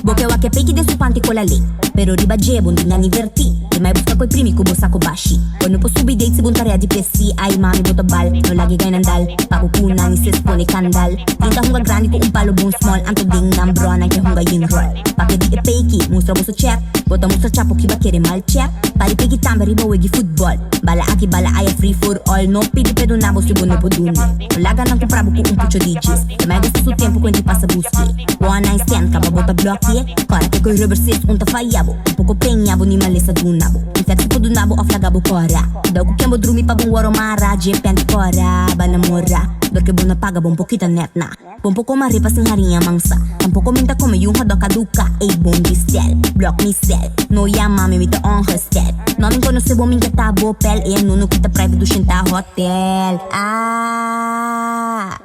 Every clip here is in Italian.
Boke wake peki de su panti colalé, pero riba jebo ndi nani verti. E mai busca coi primi kubo sako bashi. Quando po subi date si buntare a depressi. Ai mami bota bal, no lagi gai nandal. Pago kuna ni se spone candal. Tinta hunga grandi ko palo bon small. Anto ding nam bro anche hunga yin roll. Pake di e peki, mustra boso check. Bota mustra chapo ki bakere mal check. Pari peki tambe riba wegi football. Bala aki bala aya free for all. No pidi pedo nabo si bono po dunne. No laga nan comprabo ko pucho digis. E mai gusto su tempo quando passa buschi. One night stand kaba bota blocchi. Kora che coi rubber seats unta faiabo. Un poco pegnabo ni malesa dunabo. In fact po dunabo aflagabo kora. Daw ko kembo drumi pa bong waro mara. Jepenti kora, banamora. Dorke bona paga bon poquita net na. Bon poco maripa sin harinha mansa. Tampoco minta come yung hado kaduka. Ey bon distel, block me cell. No ya mami with the on her step. No min conoce bo min gata bo pel. E no kita private do shinta hotel. Ah.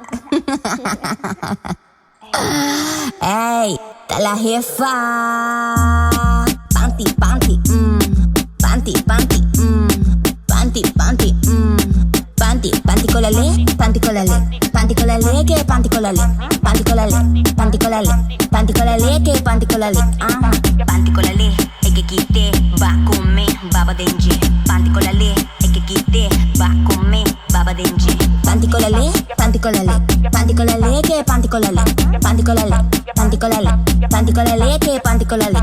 Ey, tá la jefa. Panti, panti, panti, panti, panti, panti, panti, panti colalé, panti colalé, panti colalé, que panti colalé, panti colalé, panti colalé, panti colalé, que panti colalé, panti colalé, e que quite, va comer, baba dengue, panti colalé, e que quite, va comer, baba dengue, panti colalé, panti colalé, panti colalé, que panti colalé, panti colalé, panti colalé, panti colalé, que panti colalé,